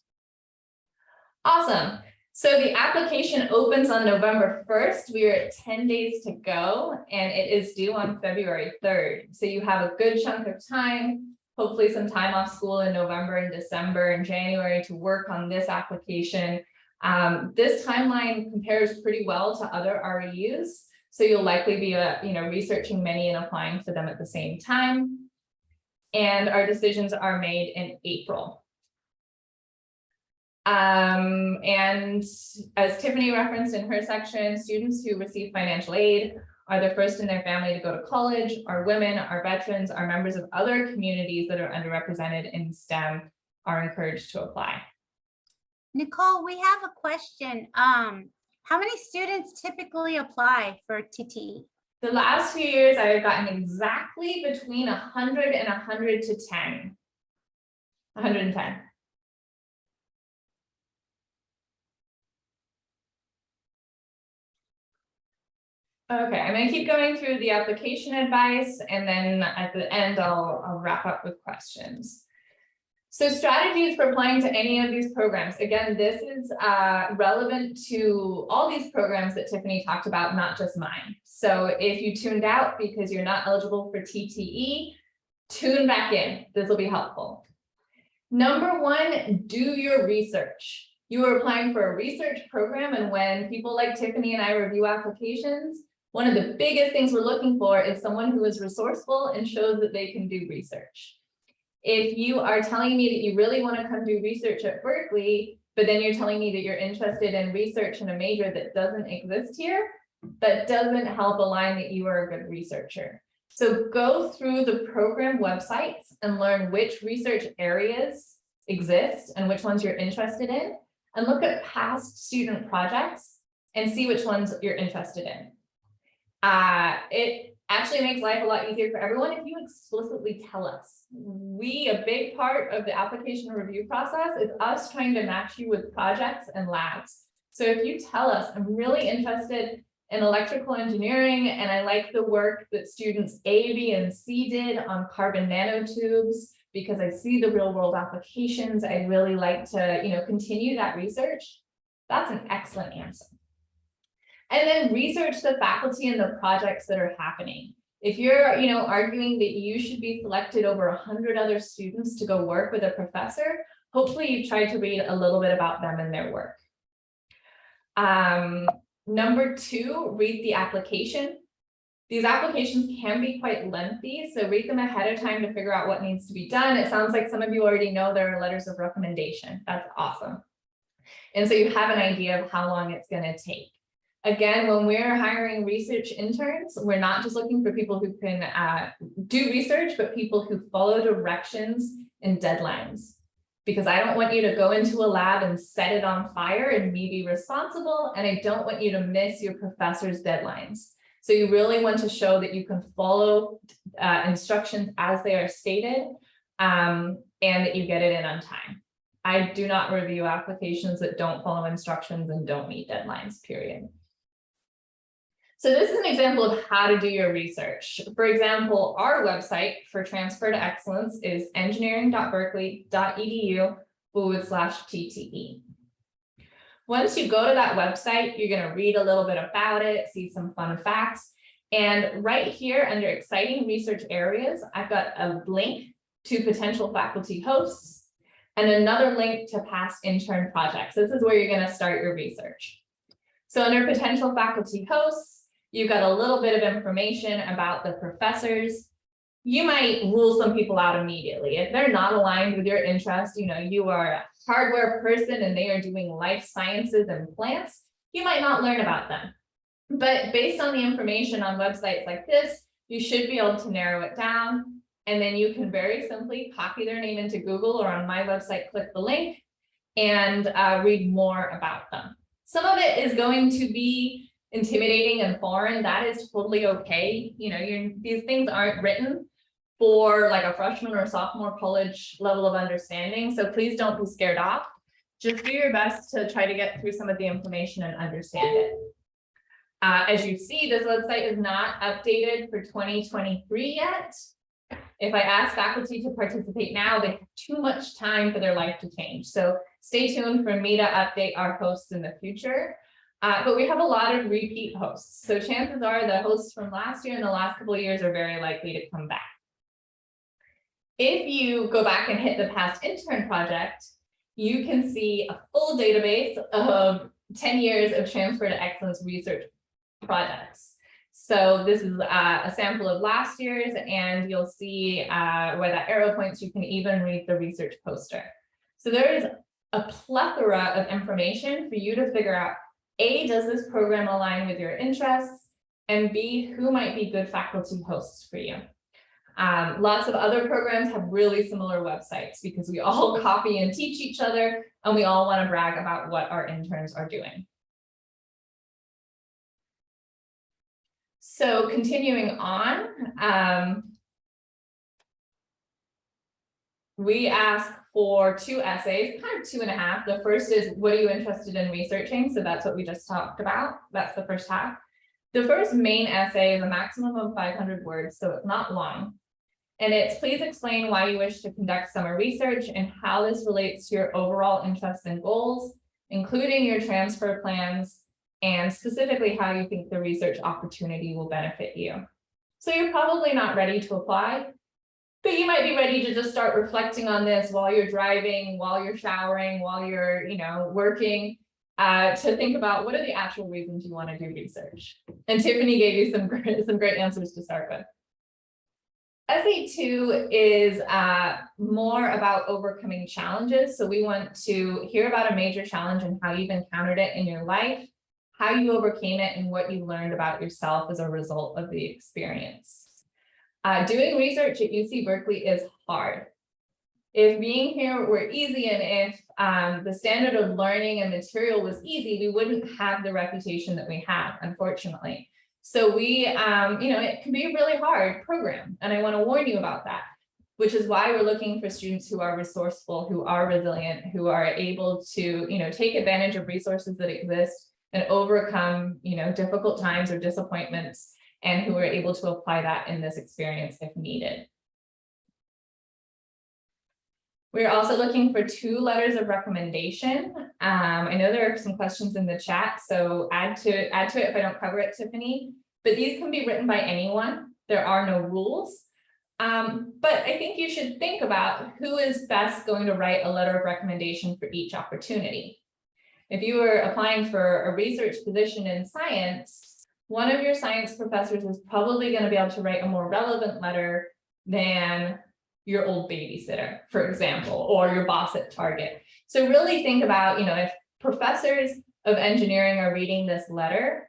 Awesome. So the application opens on November 1st. We are at 10 days to go, and it is due on February 3rd. So you have a good chunk of time, hopefully some time off school in November and December and January to work on this application. This timeline compares pretty well to other REUs. So you'll likely be researching many and applying for them at the same time. And our decisions are made in April. And as Tiffany referenced in her section, students who receive financial aid are the first in their family to go to college, are women, are veterans, are members of other communities that are underrepresented in STEM are encouraged to apply. Nicole, we have a question. How many students typically apply for TTE? The last few years, I have gotten exactly between 100 and 110. 110. Okay, I'm going to keep going through the application advice, and then at the end, I'll wrap up with questions. So strategies for applying to any of these programs. Again, this is relevant to all these programs that Tiffany talked about, not just mine. So if you tuned out because you're not eligible for TTE, tune back in. This will be helpful. Number one, do your research. You are applying for a research program, and when people like Tiffany and I review applications, one of the biggest things we're looking for is someone who is resourceful and shows that they can do research. If you are telling me that you really want to come do research at Berkeley, but then you're telling me that you're interested in research in a major that doesn't exist here, that doesn't help align that you are a good researcher. So go through the program websites and learn which research areas exist and which ones you're interested in, and look at past student projects and see which ones you're interested in. It actually makes life a lot easier for everyone if you explicitly tell us. A big part of the application review process is us trying to match you with projects and labs. So if you tell us, I'm really interested in electrical engineering, and I like the work that students A, B, and C did on carbon nanotubes, because I see the real world applications, I'd really like to, continue that research. That's an excellent answer. And then research the faculty and the projects that are happening. If you're, arguing that you should be selected over 100 other students to go work with a professor, hopefully you've tried to read a little bit about them and their work. Number two, read the application. These applications can be quite lengthy, so read them ahead of time to figure out what needs to be done. It sounds like some of you already know there are letters of recommendation. That's awesome. And so you have an idea of how long it's going to take. Again, when we're hiring research interns, we're not just looking for people who can do research, but people who follow directions and deadlines. Because I don't want you to go into a lab and set it on fire and me be responsible, and I don't want you to miss your professor's deadlines. So you really want to show that you can follow instructions as they are stated, and that you get it in on time. I do not review applications that don't follow instructions and don't meet deadlines, period. So this is an example of how to do your research. For example, our website for Transfer to Excellence is engineering.berkeley.edu/TTE. Once you go to that website, you're going to read a little bit about it, see some fun facts. And right here under exciting research areas, I've got a link to potential faculty hosts and another link to past intern projects. This is where you're going to start your research. So under potential faculty hosts, you've got a little bit of information about the professors. You might rule some people out immediately. If they're not aligned with your interest, you are a hardware person and they are doing life sciences and plants, you might not learn about them. But based on the information on websites like this, you should be able to narrow it down. And then you can very simply copy their name into Google, or on my website, click the link and read more about them. Some of it is going to be intimidating and foreign. That is totally okay. These things aren't written for like a freshman or sophomore college level of understanding. So please don't be scared off. Just do your best to try to get through some of the information and understand it. As you see, this website is not updated for 2023 yet. If I ask faculty to participate now, they have too much time for their life to change. So stay tuned for me to update our hosts in the future. But we have a lot of repeat hosts. So chances are the hosts from last year and the last couple of years are very likely to come back. If you go back and hit the past intern project, you can see a full database of 10 years of transfer to excellence research projects. So this is a sample of last year's, and you'll see where that arrow points, you can even read the research poster. So there is a plethora of information for you to figure out, A, does this program align with your interests? And B, who might be good faculty hosts for you? Lots of other programs have really similar websites because we all copy and teach each other, and we all want to brag about what our interns are doing. So continuing on, we ask for 2 essays, kind of 2.5. The first is, what are you interested in researching? So that's what we just talked about. That's the first half. The first main essay is a maximum of 500 words, so it's not long. And it's, please explain why you wish to conduct summer research and how this relates to your overall interests and goals, including your transfer plans, and specifically how you think the research opportunity will benefit you. So you're probably not ready to apply, but you might be ready to just start reflecting on this while you're driving, while you're showering, while you're working, to think about what are the actual reasons you want to do research. And Tiffany gave you some great answers to start with. Essay 2 is more about overcoming challenges. So we want to hear about a major challenge and how you've encountered it in your life, how you overcame it, and what you learned about yourself as a result of the experience. Doing research at UC Berkeley is hard. If being here were easy, and if the standard of learning and material was easy, we wouldn't have the reputation that we have, unfortunately. So we, it can be a really hard program, and I want to warn you about that, which is why we're looking for students who are resourceful, who are resilient, who are able to, take advantage of resources that exist and overcome, difficult times or disappointments, and who are able to apply that in this experience if needed. We're also looking for 2 letters of recommendation. I know there are some questions in the chat, so add to it if I don't cover it, Tiffany, but these can be written by anyone. There are no rules. But I think you should think about who is best going to write a letter of recommendation for each opportunity. If you were applying for a research position in science, one of your science professors is probably going to be able to write a more relevant letter than your old babysitter, for example, or your boss at Target. So really think about, if professors of engineering are reading this letter,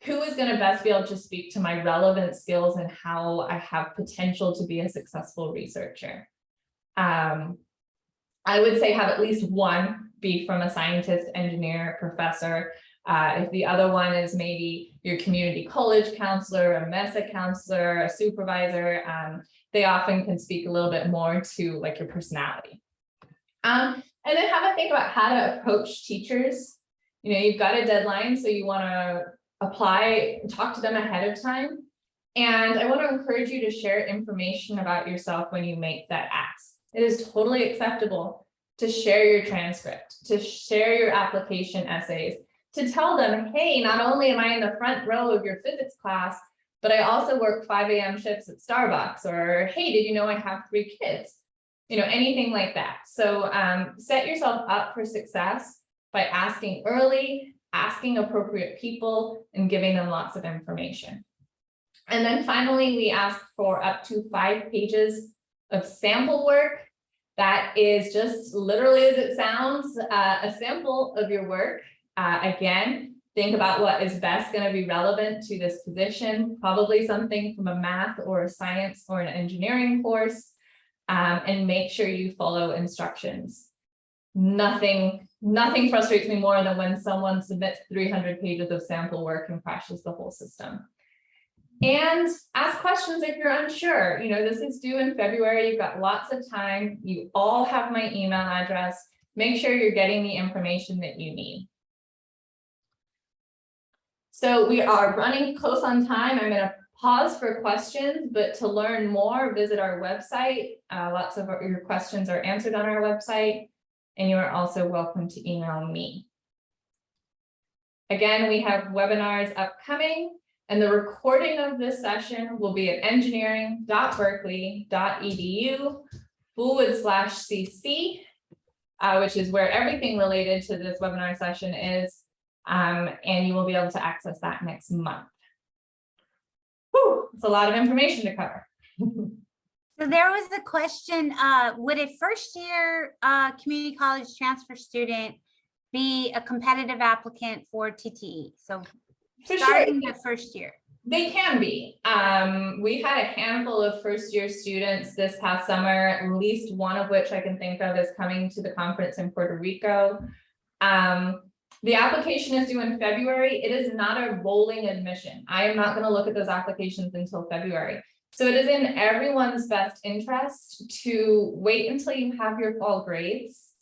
who is going to best be able to speak to my relevant skills and how I have potential to be a successful researcher. I would say have at least one be from a scientist, engineer, professor. If the other one is maybe your community college counselor, a MESA counselor, a supervisor, they often can speak a little bit more to like your personality. And then have a think about how to approach teachers. You've got a deadline, so you want to apply, talk to them ahead of time. And I want to encourage you to share information about yourself when you make that ask. It is totally acceptable to share your transcript, to share your application essays, to tell them, hey, not only am I in the front row of your physics class, but I also work 5 a.m. shifts at Starbucks, or hey, did you know I have 3 kids? You know, anything like that. So set yourself up for success by asking early, asking appropriate people, and giving them lots of information. And then finally, we ask for up to 5 pages of sample work. That is just literally as it sounds, a sample of your work. Again, think about what is best going to be relevant to this position, probably something from a math or a science or an engineering course, and make sure you follow instructions. Nothing frustrates me more than when someone submits 300 pages of sample work and crashes the whole system. And ask questions if you're unsure. You know, this is due in February. You've got lots of time. You all have my email address. Make sure you're getting the information that you need. So we are running close on time. I'm going to pause for questions, but to learn more, visit our website. Lots of your questions are answered on our website, and you are also welcome to email me. Again, we have webinars upcoming. And the recording of this session will be at engineering.berkeley.edu/cc, which is where everything related to this webinar session is. And you will be able to access that next month. Whew, it's a lot of information to cover. So there was the question, would a first-year community college transfer student be a competitive applicant for TTE? So starting the first year. They can be. We had a handful of first-year students this past summer, at least one of which I can think of is coming to the conference in Puerto Rico. The application is due in February. It is not a rolling admission. I am not going to look at those applications until February. So it is in everyone's best interest to wait until you have your fall grades.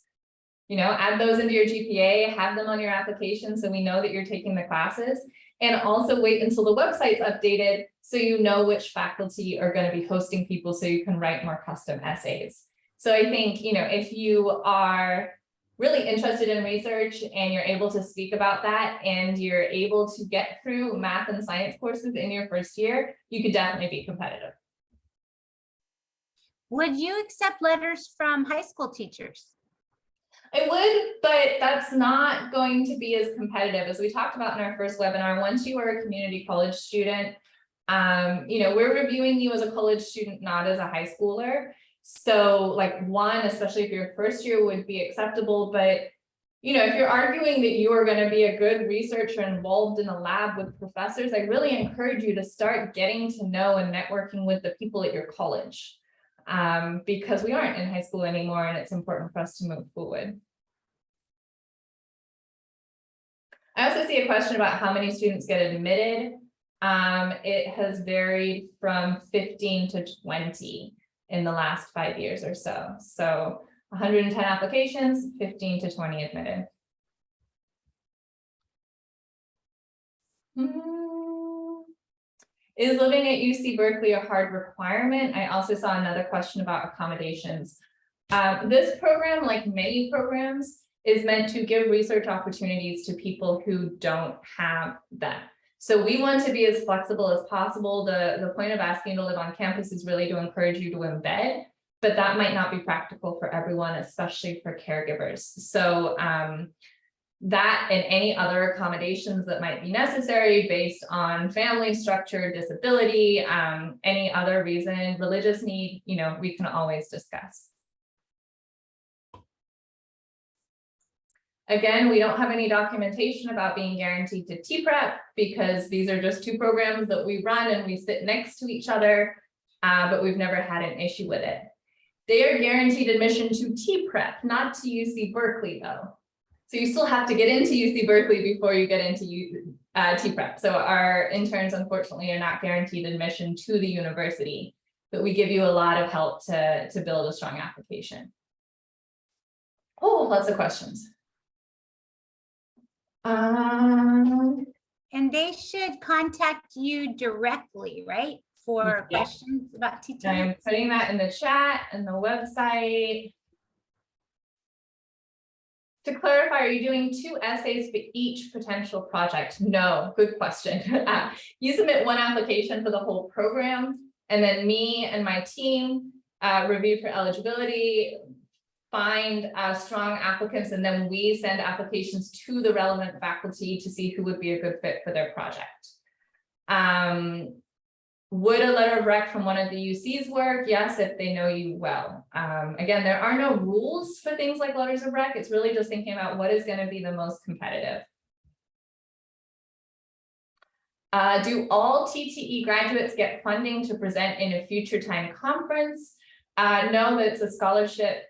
You know, add those into your GPA, have them on your application so we know that you're taking the classes. And also wait until the website's updated so you know which faculty are going to be hosting people so you can write more custom essays. So I think, you know, if you are really interested in research and you're able to speak about that and you're able to get through math and science courses in your first year, you could definitely be competitive. Would you accept letters from high school teachers? I would, but that's not going to be as competitive as we talked about in our first webinar. Once you are a community college student, you know, we're reviewing you as a college student, not as a high schooler. So like one, especially if you're first year, would be acceptable. But, you know, if you're arguing that you are going to be a good researcher involved in a lab with professors, I really encourage you to start getting to know and networking with the people at your college. Because we aren't in high school anymore and it's important for us to move forward. I also see a question about how many students get admitted. It has varied from 15 to 20 in the last 5 years or so. So 110 applications, 15 to 20 admitted. Is living at UC Berkeley a hard requirement? I also saw another question about accommodations. This program, like many programs, is meant to give research opportunities to people who don't have them. So we want to be as flexible as possible. The point of asking to live on campus is really to encourage you to embed, but that might not be practical for everyone, especially for caregivers. So that and any other accommodations that might be necessary based on family structure, disability, any other reason, religious need, you know, we can always discuss. Again, we don't have any documentation about being guaranteed to TPrep because these are just 2 programs that we run and we sit next to each other, but we've never had an issue with it. They are guaranteed admission to TPrep, not to UC Berkeley though. So you still have to get into UC Berkeley before you get into TPrep. So our interns, unfortunately, are not guaranteed admission to the university, but we give you a lot of help to build a strong application. Oh, lots of questions. And they should contact you directly, right? For questions about TTE. I'm putting that in the chat and the website. To clarify, are you doing 2 essays for each potential project? No, good question. You submit 1 application for the whole program, and then me and my team review for eligibility, find strong applicants, and then we send applications to the relevant faculty to see who would be a good fit for their project. Would a letter of rec from one of the UCs work? Yes, if they know you well. Again, there are no rules for things like letters of rec. It's really just thinking about what is going to be the most competitive. Do all TTE graduates get funding to present in a future time conference? No, it's a scholarship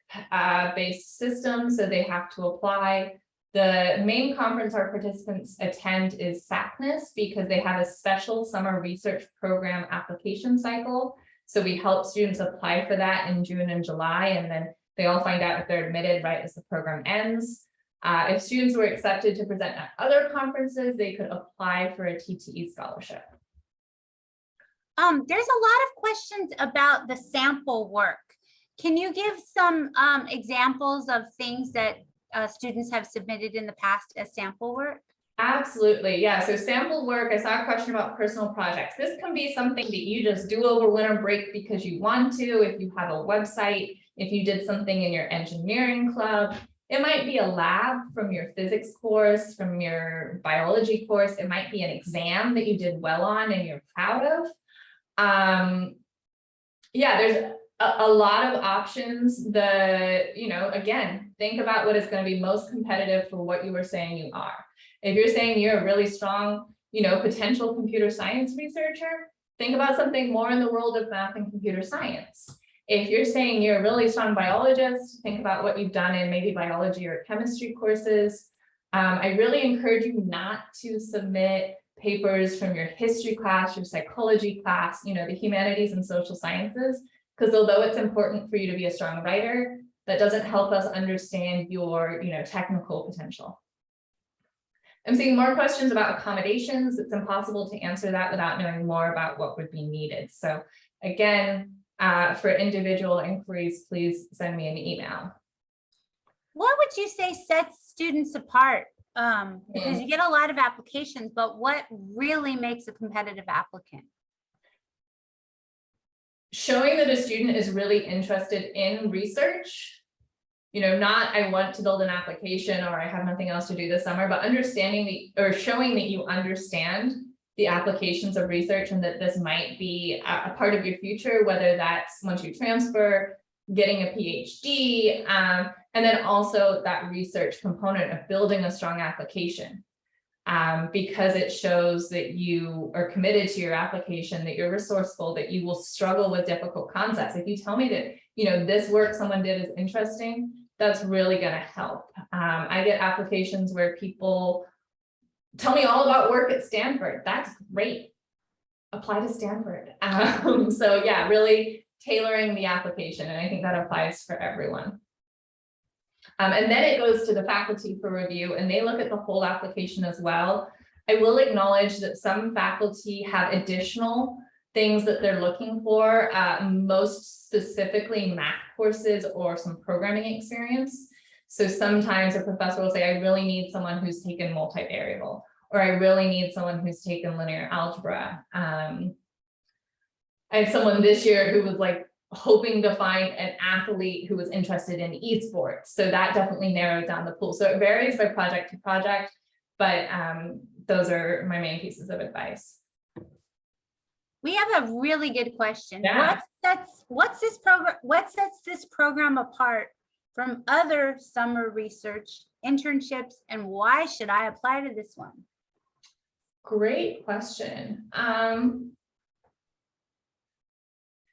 based system, so they have to apply. The main conference our participants attend is SACNAS because they have a special summer research program application cycle. So we help students apply for that in June and July, and then they all find out if they're admitted right as the program ends. If students were accepted to present at other conferences, they could apply for a TTE scholarship. There's a lot of questions about the sample work. Can you give some examples of things that students have submitted in the past as sample work? Absolutely, yeah. So sample work, I saw a question about personal projects. This can be something that you just do over winter break because you want to, if you have a website, if you did something in your engineering club. It might be a lab from your physics course, from your biology course. It might be an exam that you did well on and you're proud of. Yeah, there's a lot of options. Again, think about what is going to be most competitive for what you were saying you are. If you're saying you're a really strong, potential computer science researcher, think about something more in the world of math and computer science. If you're saying you're a really strong biologist, think about what you've done in maybe biology or chemistry courses. I really encourage you not to submit papers from your history class, your psychology class, the humanities and social sciences, because although it's important for you to be a strong writer, that doesn't help us understand your, technical potential. I'm seeing more questions about accommodations. It's impossible to answer that without knowing more about what would be needed. So again, for individual inquiries, please send me an email. What would you say sets students apart? Because you get a lot of applications, but what really makes a competitive applicant? Showing that a student is really interested in research, not I want to build an application or I have nothing else to do this summer, but understanding showing that you understand the applications of research and that this might be a part of your future, whether that's once you transfer, getting a PhD, and then also that research component of building a strong application, because it shows that you are committed to your application, that you're resourceful, that you will struggle with difficult concepts. If you tell me that, this work someone did is interesting, that's really going to help. I get applications where people tell me all about work at Stanford. That's great. Apply to Stanford. So yeah, really tailoring the application. And I think that applies for everyone. And then it goes to the faculty for review and they look at the whole application as well. I will acknowledge that some faculty have additional things that they're looking for, most specifically math courses or some programming experience. So sometimes a professor will say, I really need someone who's taken multivariable, or I really need someone who's taken linear algebra. I had someone this year who was like hoping to find an athlete who was interested in esports. So that definitely narrowed down the pool. So it varies by project to project, but those are my main pieces of advice. We have a really good question. Yeah. What sets this program apart from other summer research internships, and why should I apply to this one? Great question. I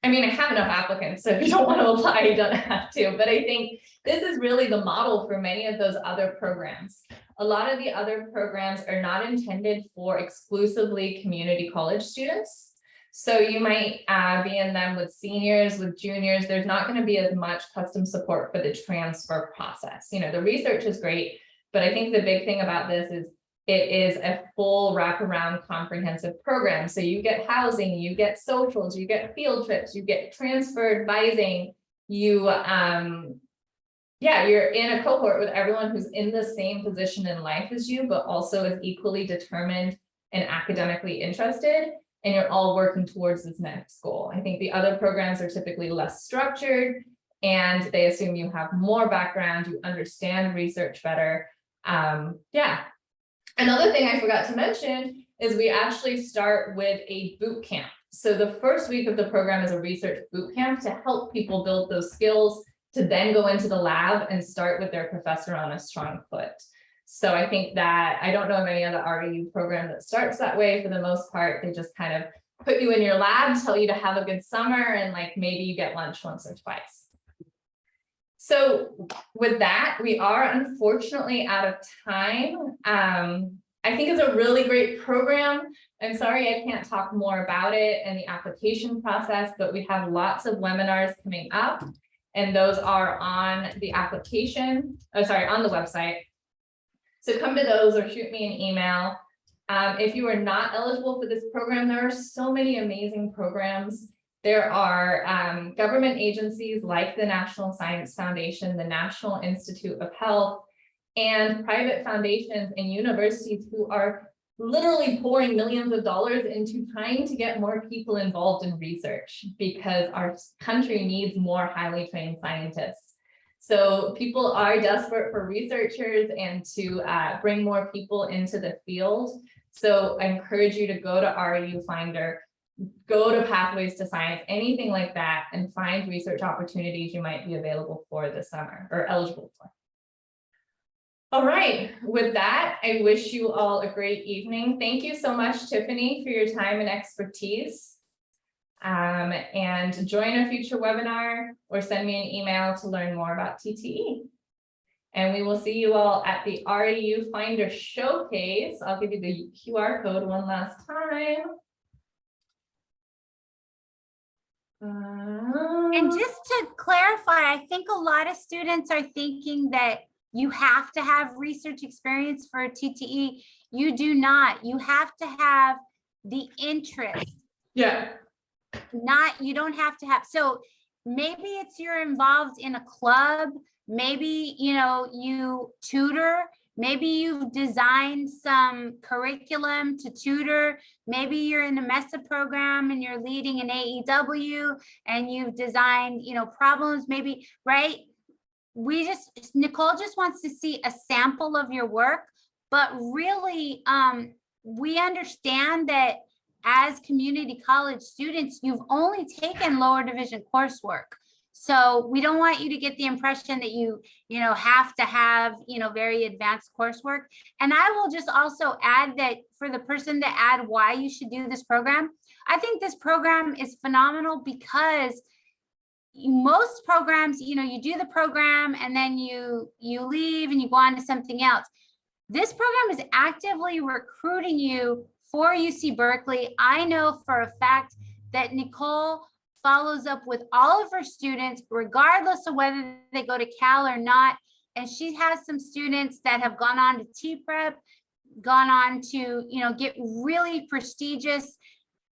have enough applicants, so if you don't want to apply, you don't have to, but I think this is really the model for many of those other programs. A lot of the other programs are not intended for exclusively community college students. So you might be in them with seniors, with juniors. There's not going to be as much custom support for the transfer process. The research is great, but I think the big thing about this is it is a full wraparound comprehensive program. So you get housing, you get socials, you get field trips, you get transfer advising, you yeah, you're in a cohort with everyone who's in the same position in life as you, but also is equally determined and academically interested, and you're all working towards this next goal. I think the other programs are typically less structured, and they assume you have more background, you understand research better. Yeah. Another thing I forgot to mention is we actually start with a boot camp. So the first week of the program is a research boot camp to help people build those skills to then go into the lab and start with their professor on a strong foot. So I think that I don't know of any other REU program that starts that way. For the most part, they just kind of put you in your lab, tell you to have a good summer, and like maybe you get lunch once or twice. So with that, we are unfortunately out of time. I think it's a really great program. I'm sorry I can't talk more about it and the application process, but we have lots of webinars coming up, and those are on the application, on the website. So come to those or shoot me an email. If you are not eligible for this program, there are so many amazing programs. There are government agencies like the National Science Foundation, the National Institute of Health, and private foundations and universities who are literally pouring millions of dollars into trying to get more people involved in research, because our country needs more highly trained scientists. So people are desperate for researchers and to bring more people into the field. So I encourage you to go to REU Finder, go to Pathways to Science, anything like that, and find research opportunities you might be available for this summer or eligible for. All right, with that, I wish you all a great evening. Thank you so much, Tiffany, for your time and expertise. And join a future webinar or send me an email to learn more about TTE. And we will see you all at the REU Finder Showcase. I'll give you the QR code one last time. And just to clarify, I think a lot of students are thinking that you have to have research experience for a TTE. You do not. You have to have the interest. Yeah. You don't have to have. So maybe it's you're involved in a club. Maybe, you tutor. Maybe you've designed some curriculum to tutor. Maybe you're in a MESA program and you're leading an AEW and you've designed, problems, maybe, right? Nicole just wants to see a sample of your work, but really, we understand that as community college students, you've only taken lower division coursework. So we don't want you to get the impression that you have to have, very advanced coursework. And I will just also add that for the person to add why you should do this program, I think this program is phenomenal because most programs, you do the program and then you leave and you go on to something else. This program is actively recruiting you for UC Berkeley. I know for a fact that Nicole follows up with all of her students, regardless of whether they go to Cal or not. And she has some students that have gone on to T-Prep, gone on to, get really prestigious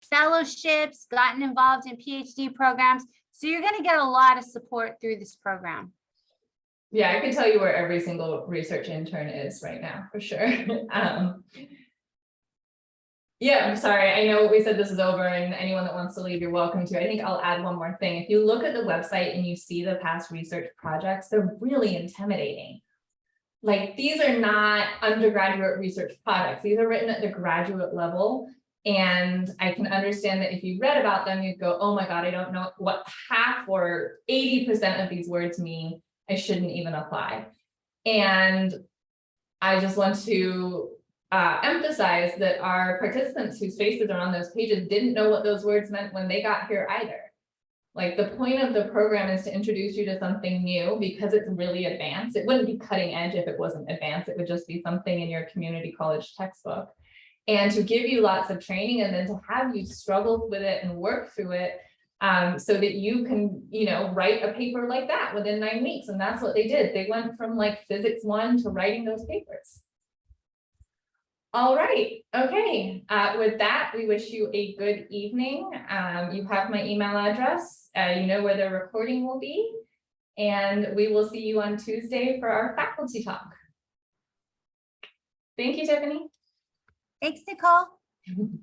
fellowships, gotten involved in PhD programs. So you're going to get a lot of support through this program. Yeah, I can tell you where every single research intern is right now, for sure. Yeah, I'm sorry. I know we said this is over and anyone that wants to leave, you're welcome to. I think I'll add one more thing. If you look at the website and you see the past research projects, they're really intimidating. Like, these are not undergraduate research projects. These are written at the graduate level. And I can understand that if you read about them, you'd go, oh my God, I don't know what half or 80% of these words mean. I shouldn't even apply. And I just want to emphasize that our participants whose faces are on those pages didn't know what those words meant when they got here either. Like, the point of the program is to introduce you to something new because it's really advanced. It wouldn't be cutting edge if it wasn't advanced. It would just be something in your community college textbook. And to give you lots of training and then to have you struggle with it and work through it so that you can, write a paper like that within 9 weeks. And that's what they did. They went from like physics 1 to writing those papers. All right. Okay. With that, we wish you a good evening. You have my email address. You know where the recording will be. And we will see you on Tuesday for our faculty talk. Thank you, Tiffany. Thanks, Nicole.